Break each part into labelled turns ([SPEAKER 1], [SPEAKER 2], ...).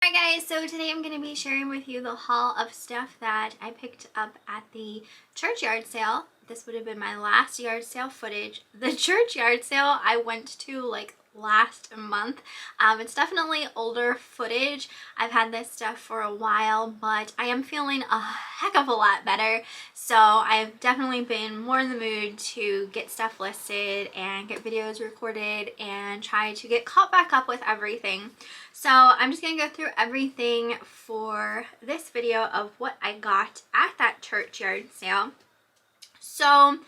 [SPEAKER 1] Alright guys, so today I'm going to be sharing with you the haul of stuff that I picked up at the church yard sale. This would have been my last yard sale footage. The church yard sale I went to like last month. It's definitely older footage. I've had this stuff for a while, but I am feeling a heck of a lot better. So I've definitely been more in the mood to get stuff listed and get videos recorded and try to get caught back up with everything. So I'm just going to go through everything for this video of what I got at that church yard sale. So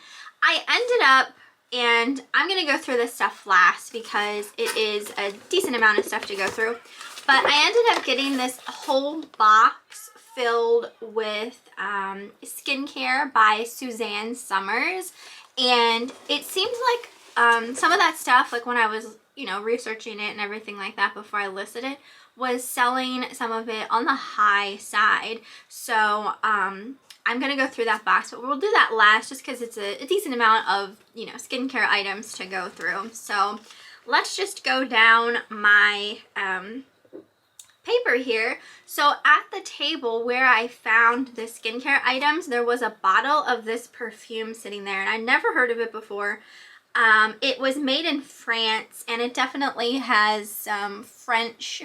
[SPEAKER 1] I ended up, and I'm going to go through this stuff last because it is a decent amount of stuff to go through. But I ended up getting this whole box filled with skincare by Suzanne Summers. And it seems like some of that stuff, like when I was researching it and everything like that before I listed it, was selling some of it on the high side. So I'm gonna go through that box, but we'll do that last just because it's a decent amount of skincare items to go through. So let's just go down my paper here. So at the table where I found the skincare items, there was a bottle of this perfume sitting there, and I never heard of it before. It was made in France, and it definitely has some French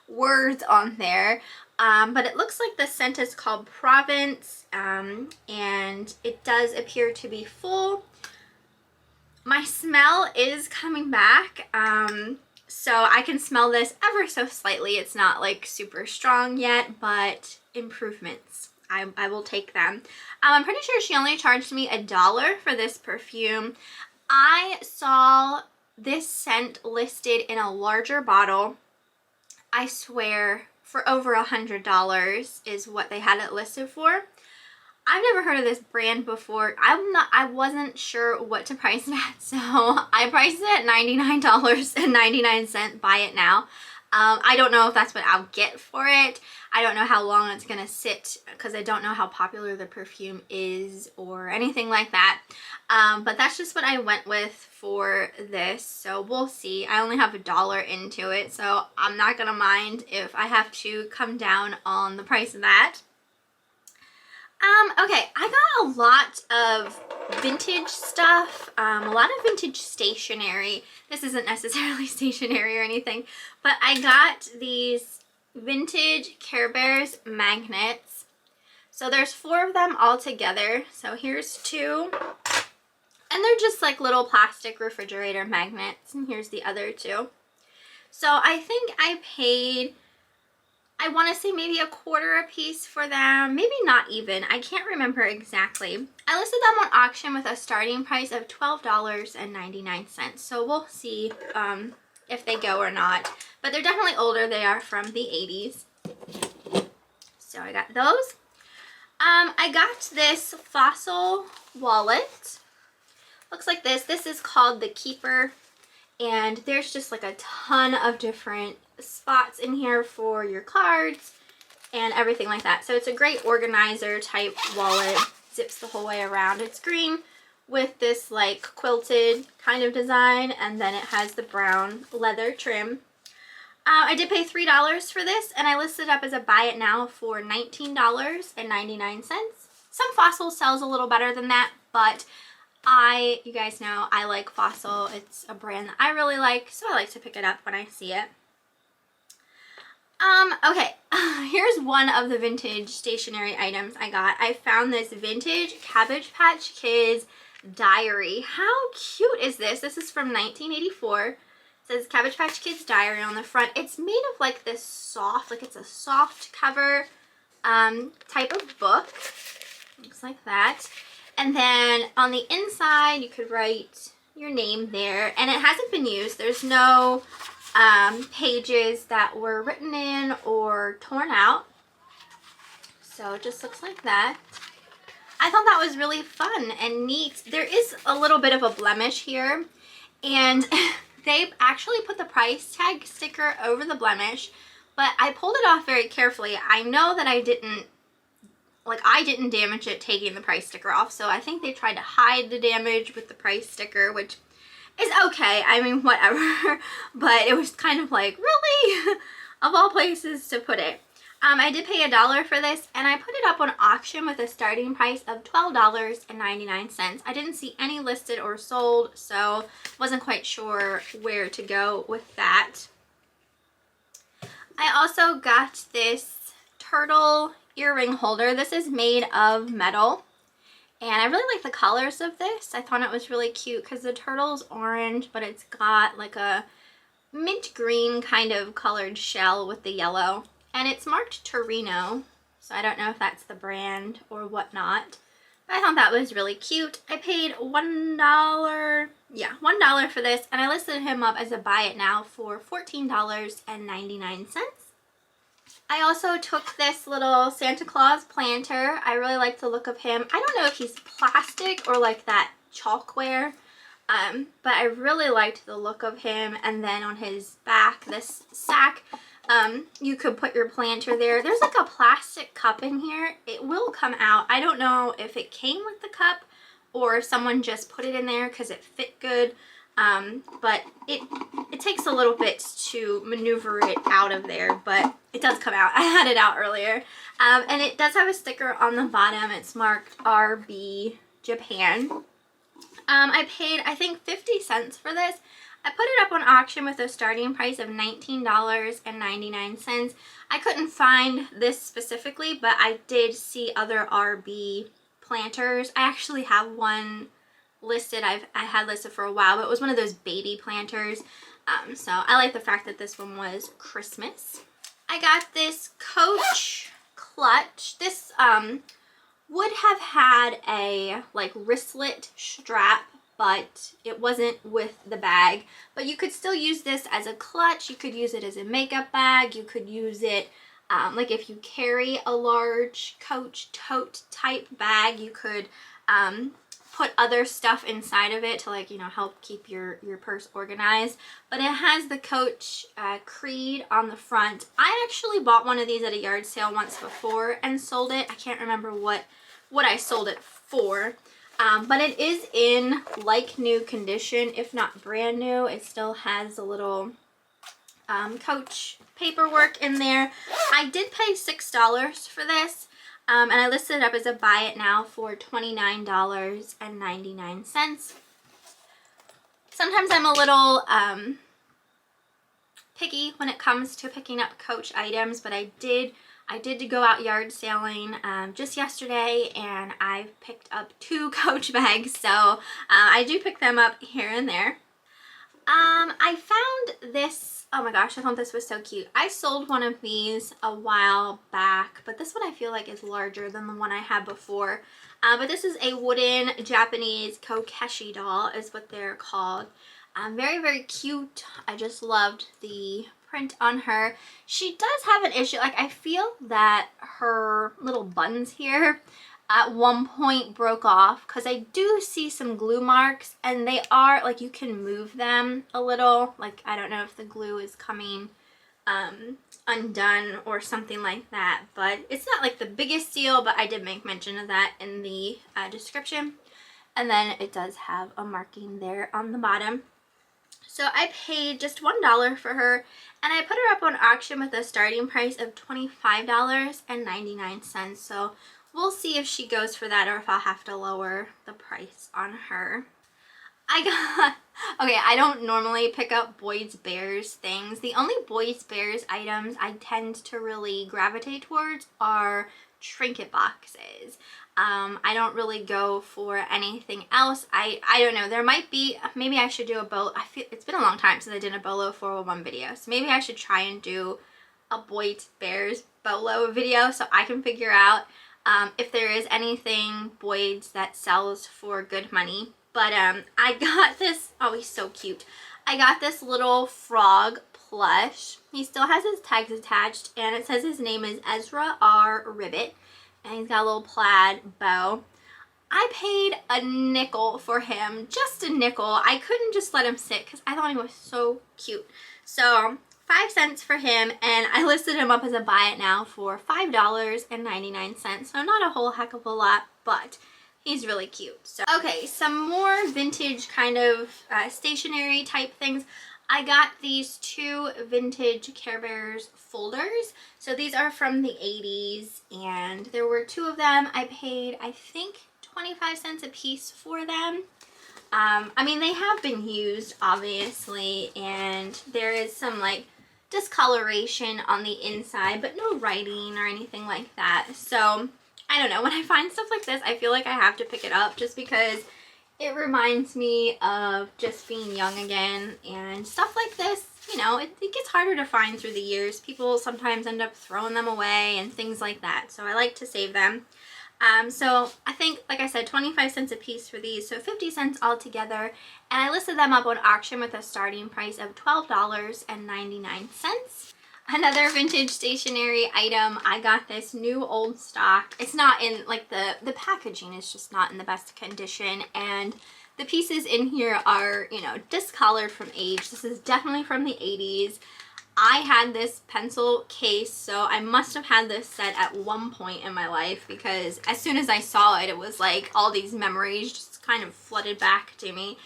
[SPEAKER 1] words on there. But it looks like the scent is called Provence, and it does appear to be full. My smell is coming back, so I can smell this ever so slightly. It's not like super strong yet, but improvements. I will take them. I'm pretty sure she only charged me $1 for this perfume. I saw this scent listed in a larger bottle. I swear for over $100 is what they had it listed for. I've never heard of this brand before. I wasn't sure what to price it at, so I priced it at $99.99. Buy it now. I don't know if that's what I'll get for it. I don't know how long it's gonna sit because I don't know how popular the perfume is or anything like that. But that's just what I went with for this, so we'll see. I only have $1 into it, so I'm not gonna mind if I have to come down on the price of that. Okay, I got a lot of vintage stuff, a lot of vintage stationery. This isn't necessarily stationery or anything, but I got these vintage Care Bears magnets. So there's 4 of them all together. So here's 2. And they're just like little plastic refrigerator magnets. And here's the other 2. So I think I paid, I want to say maybe $1/4 a piece for them. Maybe not even. I can't remember exactly. I listed them on auction with a starting price of $12.99. So we'll see if they go or not. But they're definitely older. They are from the 80s. So I got those. I got this fossil wallet. Looks like this. This is called the Keyper. And there's just like a ton of different spots in here for your cards and everything like that. So it's a great organizer type wallet. Zips the whole way around. It's green with this like quilted kind of design, and then it has the brown leather trim. I did pay $3 for this, and I listed it up as a buy it now for $19.99. Some Fossil sells a little better than that, but you guys know I like Fossil. It's a brand that I really like, so I like to pick it up when I see it. Okay, here's one of the vintage stationery items I got. I found this vintage Cabbage Patch Kids diary. How cute is this? This is from 1984. It says Cabbage Patch Kids diary on the front. It's made of like this soft, like it's a soft cover type of book. Looks like that. And then on the inside, you could write your name there. And it hasn't been used. There's no pages that were written in or torn out. So it just looks like that. I thought that was really fun and neat. There is a little bit of a blemish here. And they actually put the price tag sticker over the blemish. But I pulled it off very carefully. I know that I didn't damage it taking the price sticker off, so I think they tried to hide the damage with the price sticker, which is okay. I mean, whatever. But it was kind of like, really? of all places to put it. I did pay $1 for this, and I put it up on auction with a starting price of $12.99. I didn't see any listed or sold, so wasn't quite sure where to go with that. I also got this turtle earring holder. This is made of metal, and I really like the colors of this. I thought it was really cute because the turtle's orange, but it's got like a mint green kind of colored shell with the yellow. And it's marked Torino, so I don't know if that's the brand or whatnot. But I thought that was really cute. I paid $1, yeah, $1 for this, and I listed him up as a buy it now for $14.99. I also took this little Santa Claus planter. I really like the look of him. I don't know if he's plastic or like that chalkware, but I really liked the look of him. And then on his back, this sack, you could put your planter there. There's like a plastic cup in here. It will come out. I don't know if it came with the cup or if someone just put it in there because it fit good. But it takes a little bit to maneuver it out of there, but it does come out. I had it out earlier. And it does have a sticker on the bottom. It's marked RB Japan. I paid, I think, 50 cents for this. I put it up on auction with a starting price of $19.99. I couldn't find this specifically, but I did see other RB planters. I actually have one listed. I had listed for a while, but it was one of those baby planters. So I like the fact that this one was Christmas. I got this Coach clutch. This would have had a like wristlet strap, but it wasn't with the bag. But you could still use this as a clutch. You could use it as a makeup bag. You could use it like if you carry a large Coach tote type bag, you could put other stuff inside of it to, like, you know, help keep your purse organized. But it has the Coach creed on the front. I actually bought one of these at a yard sale once before and sold it. I can't remember what I sold it for. But it is in like new condition, if not brand new. It still has a little Coach paperwork in there. I did pay $6 for this, and I listed it up as a buy it now for $29.99. Sometimes I'm a little picky when it comes to picking up Coach items, but I did go out yard sailing just yesterday, and I picked up 2 Coach bags, so I do pick them up here and there. I found this, oh my gosh, I thought this was so cute. I sold one of these a while back, but this one I feel like is larger than the one I had before. But this is a wooden Japanese Kokeshi doll is what they're called. Very, very cute. I just loved the print on her. She does have an issue. Like, I feel that her little buttons here at one point broke off, because I do see some glue marks, and they are like, you can move them a little. Like, I don't know if the glue is coming undone or something like that, but it's not like the biggest deal. But I did make mention of that in the description. And then it does have a marking there on the bottom. So I paid just $1 for her, and I put her up on auction with a starting price of $25.99. So we'll see if she goes for that, or if I'll have to lower the price on her. Okay, I don't normally pick up Boyds Bears things. The only Boyds Bears items I tend to really gravitate towards are trinket boxes. I don't really go for anything else. I don't know. There might be, maybe I should do a bolo. I feel it's been a long time since I did a bolo 401 video. So maybe I should try and do a Boyds Bears bolo video so I can figure out if there is anything Boyds that sells for good money. But I got this, oh, he's so cute. I got this little frog plush. He still has his tags attached, and it says his name is Ezra R. Ribbit. And he's got a little plaid bow. I paid a nickel for him, just a nickel. I couldn't just let him sit because I thought he was so cute. So 5 cents for him, and I listed him up as a buy it now for $5.99. So not a whole heck of a lot, but he's really cute. So okay, some more vintage kind of stationery type things. I got these 2 vintage Care Bears folders. So these are from the 80s, and there were 2 of them. I paid, I think, 25 cents a piece for them. I mean, they have been used, obviously, and there is some, like, discoloration on the inside, but no writing or anything like that. So, I don't know. When I find stuff like this, I feel like I have to pick it up just because it reminds me of just being young again, and stuff like this, you know, it gets harder to find through the years. People sometimes end up throwing them away and things like that, so I like to save them. So I think, like I said, 25 cents a piece for these, so 50 cents altogether, and I listed them up on auction with a starting price of $12.99. Another vintage stationery item, I got this new old stock. It's not in, like, the packaging is just not in the best condition, and the pieces in here are, you know, discolored from age. This is definitely from the 80s. I had this pencil case, so I must have had this set at one point in my life, because as soon as I saw it, it was like all these memories just kind of flooded back to me.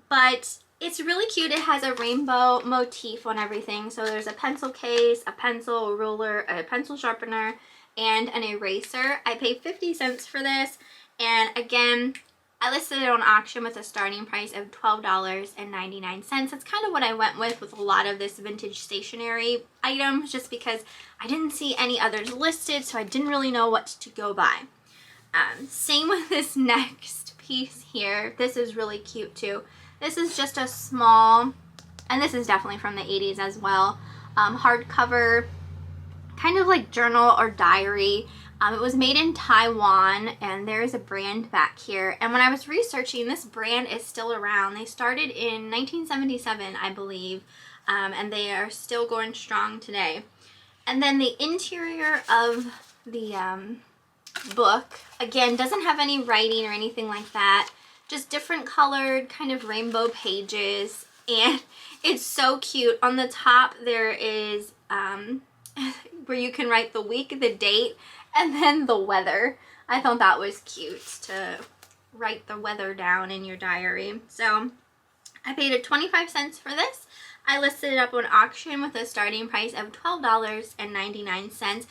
[SPEAKER 1] But it's really cute. It has a rainbow motif on everything. So there's a pencil case, a pencil, a ruler, a pencil sharpener, and an eraser. I paid 50 cents for this, and again, I listed it on auction with a starting price of $12.99. That's kind of what I went with a lot of this vintage stationery items, just because I didn't see any others listed, so I didn't really know what to go by. Same with this next piece here. This is really cute too. This is just a small, and this is definitely from the 80s as well, hardcover, kind of like journal or diary. It was made in Taiwan, and there's a brand back here. And when I was researching, this brand is still around. They started in 1977, I believe, and they are still going strong today. And then the interior of the book, again, doesn't have any writing or anything like that. Just different colored kind of rainbow pages, and it's so cute. On the top there is where you can write the week, the date, and then the weather. I thought that was cute to write the weather down in your diary. So I paid 25 cents for this. I listed it up on auction with a starting price of $12.99.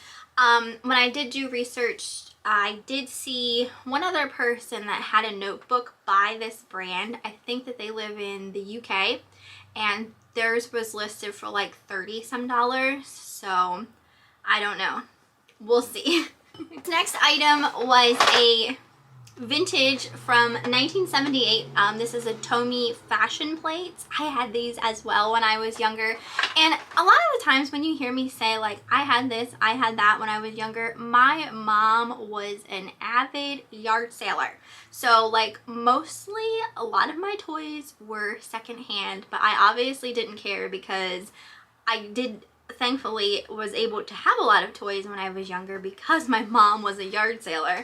[SPEAKER 1] When I did do research, I did see one other person that had a notebook by this brand. I think that they live in the UK, and theirs was listed for like $30 some. So I don't know. We'll see. Next item was a vintage from 1978. This is a Tomy fashion plates. I had these as well when I was younger, and a lot of the times when you hear me say like I had this, I had that when I was younger, my mom was an avid yard sailor, so like mostly a lot of my toys were secondhand, but I obviously didn't care because I thankfully was able to have a lot of toys when I was younger because my mom was a yard sailor.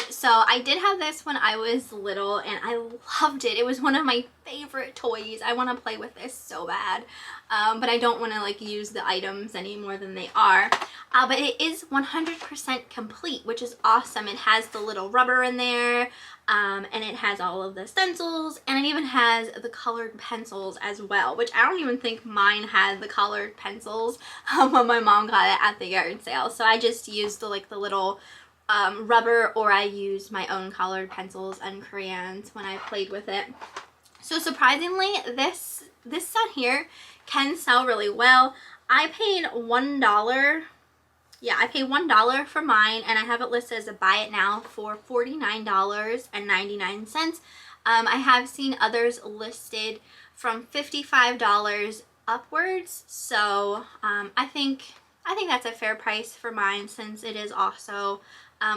[SPEAKER 1] So I did have this when I was little, and I loved it. It was one of my favorite toys. I want to play with this so bad, but I don't want to like use the items any more than they are. But it is 100% complete, which is awesome. It has the little rubber in there, and it has all of the stencils, and it even has the colored pencils as well, which I don't even think mine had the colored pencils when my mom got it at the yard sale. So I just used the little rubber, or I used my own colored pencils and crayons when I played with it. So surprisingly, this set here can sell really well. I paid $1. Yeah, I paid $1 for mine, and I have it listed as a buy it now for $49.99. I have seen others listed from $55 upwards, so I think that's a fair price for mine, since it is also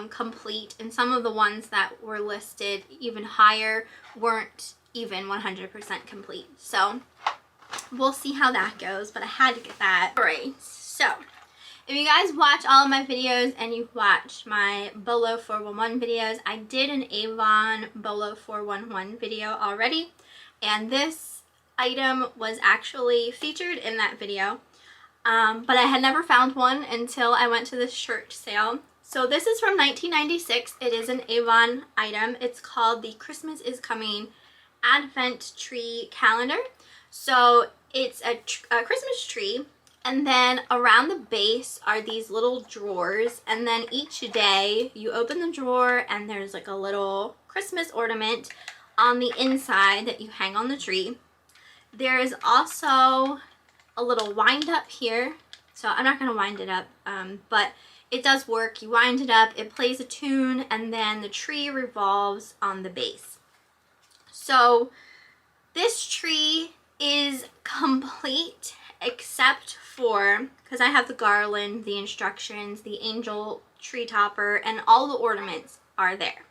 [SPEAKER 1] complete, and some of the ones that were listed even higher weren't even 100% complete. So we'll see how that goes, but I had to get that. Alright, so if you guys watch all of my videos and you watch my Bolo 411 videos, I did an Avon Bolo 411 video already, and this item was actually featured in that video, but I had never found one until I went to this church sale. So this is from 1996. It is an Avon item. It's called the Christmas is Coming Advent Tree Calendar. So it's a Christmas tree, and then around the base are these little drawers, and then each day you open the drawer and there's like a little Christmas ornament on the inside that you hang on the tree. There is also a little wind up here, so I'm not going to wind it up, but it does work. You wind it up, it plays a tune, and then the tree revolves on the base. So this tree is complete except for, because I have the garland, the instructions, the angel tree topper, and all the ornaments are there.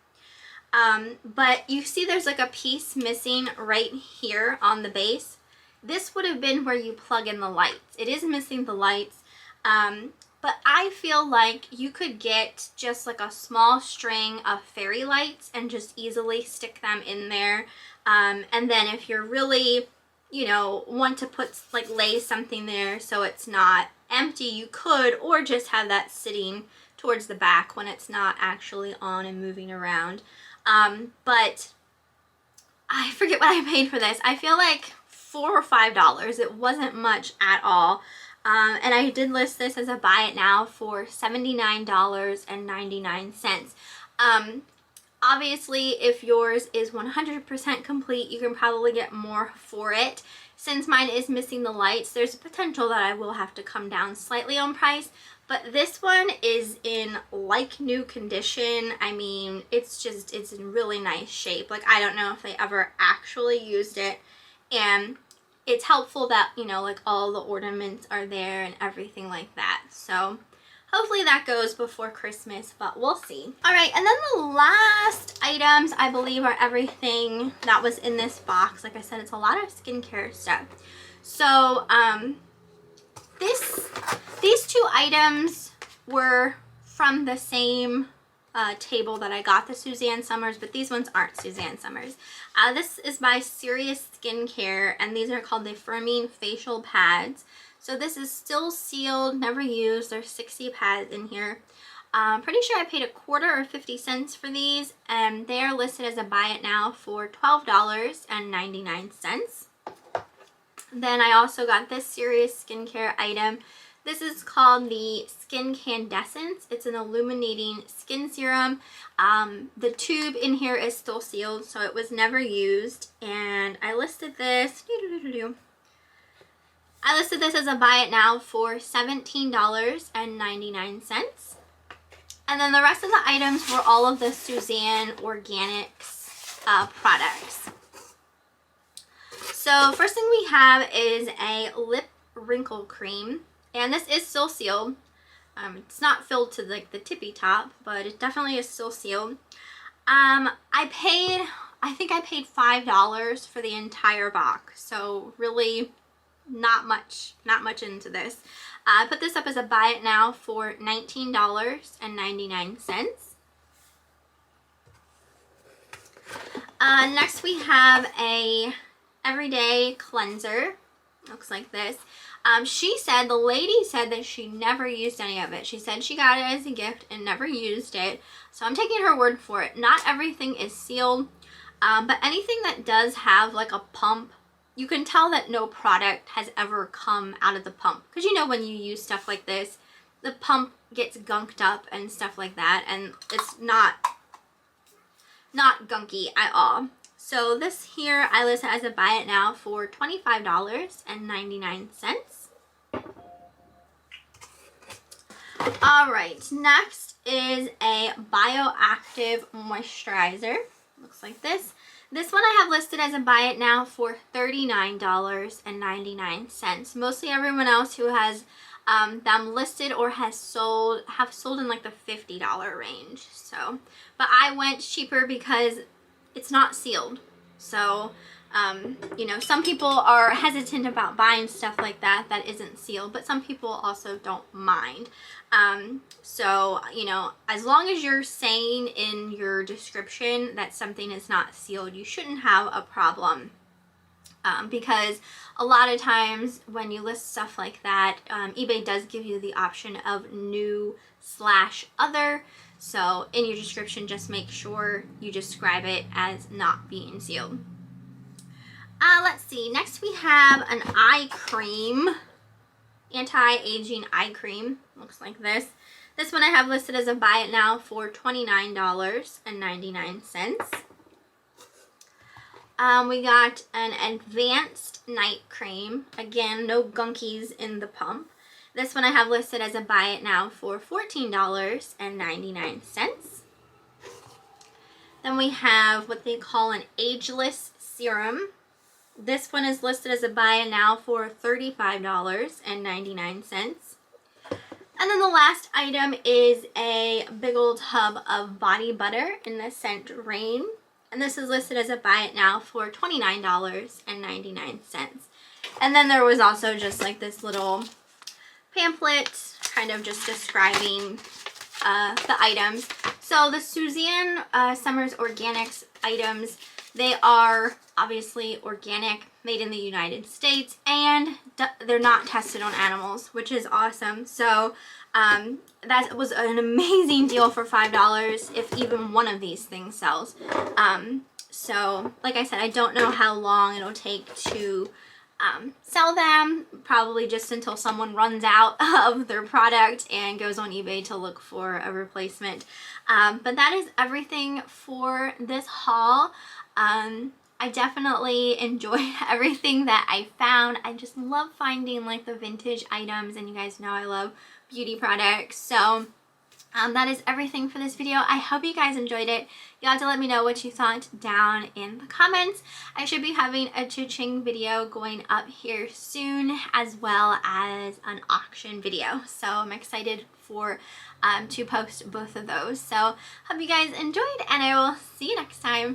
[SPEAKER 1] But you see there's like a piece missing right here on the base. This would have been where you plug in the lights. It is missing the lights, but I feel like you could get just like a small string of fairy lights and just easily stick them in there. And then if you're really, you know, want to put, like, lay something there so it's not empty, you could, or just have that sitting towards the back when it's not actually on and moving around. But I forget what I paid for this. I feel like $4 or $5. It wasn't much at all. And I did list this as a buy it now for $79.99. Obviously, if yours is 100% complete, you can probably get more for it. Since mine is missing the lights, there's a potential that I will have to come down slightly on price. But this one is in like new condition. I mean, it's in really nice shape. Like, I don't know if they ever actually used it. And it's helpful that, you know, like all the ornaments are there and everything like that. So hopefully that goes before Christmas, but we'll see. All right, and then the last items, I believe, are everything that was in this box. Like I said, it's a lot of skincare stuff. So these two items were from the same table that I got, the Suzanne Summers, but these ones aren't Suzanne Summers. This is by Serious Skincare, and these are called the Firming Facial Pads. So this is still sealed, never used. There's 60 pads in here. Pretty sure I paid $1.25 or 50 cents for these, and they are listed as a buy it now for $12.99. Then I also got this Serious Skincare item. This is called the Skin Candescence. It's an illuminating skin serum. The tube in here is still sealed, so it was never used. And I listed this. I listed this as a buy it now for $17.99. And then the rest of the items were all of the Suzanne Organics products. So first thing we have is a lip wrinkle cream. And this is still sealed. It's not filled to like the tippy top, but it definitely is still sealed. I think I paid $5 for the entire box. So really not much into this. I put this up as a buy it now for $19.99. Next we have a everyday cleanser. Looks like this. The lady said that she never used any of it. She said she got it as a gift and never used it. So I'm taking her word for it. Not everything is sealed, but anything that does have like a pump, you can tell that no product has ever come out of the pump. Because you know when you use stuff like this, the pump gets gunked up and stuff like that, and it's not gunky at all. So this here I list it as a buy it now for $25.99. Alright, next is a Bioactive Moisturizer. Looks like this. This one I have listed as a buy it now for $39.99. Mostly everyone else who has them listed or have sold in like the $50 range. So, but I went cheaper because it's not sealed. So, you know, some people are hesitant about buying stuff like that isn't sealed, but some people also don't mind. So, you know, as long as you're saying in your description that something is not sealed, you shouldn't have a problem. Because a lot of times when you list stuff like that, eBay does give you the option of new/other. So in your description, just make sure you describe it as not being sealed. Let's see. Next we have an eye cream. Anti-aging eye cream. Looks like this. This one I have listed as a buy it now for $29.99. We got an advanced night cream. Again, no gunkies in the pump. This one I have listed as a buy it now for $14.99. Then we have what they call an Ageless Serum. This one is listed as a buy it now for $35.99. And then the last item is a big old tub of body butter in the scent Rain. And this is listed as a buy it now for $29.99. And then there was also just like this little pamphlet kind of just describing the items. So the Suzanne Summers Organics items, they are obviously organic, made in the United States, and they're not tested on animals, which is awesome. So that was an amazing deal for $5 if even one of these things sells. So like I said, I don't know how long it'll take to sell them, probably just until someone runs out of their product and goes on eBay to look for a replacement. But that is everything for this haul. I definitely enjoyed everything that I found. I just love finding like the vintage items, and you guys know I love beauty products. So that is everything for this video. I hope you guys enjoyed it. You'll have to let me know what you thought down in the comments. I should be having a Chuching video going up here soon, as well as an auction video. So I'm excited for to post both of those. So hope you guys enjoyed, and I will see you next time.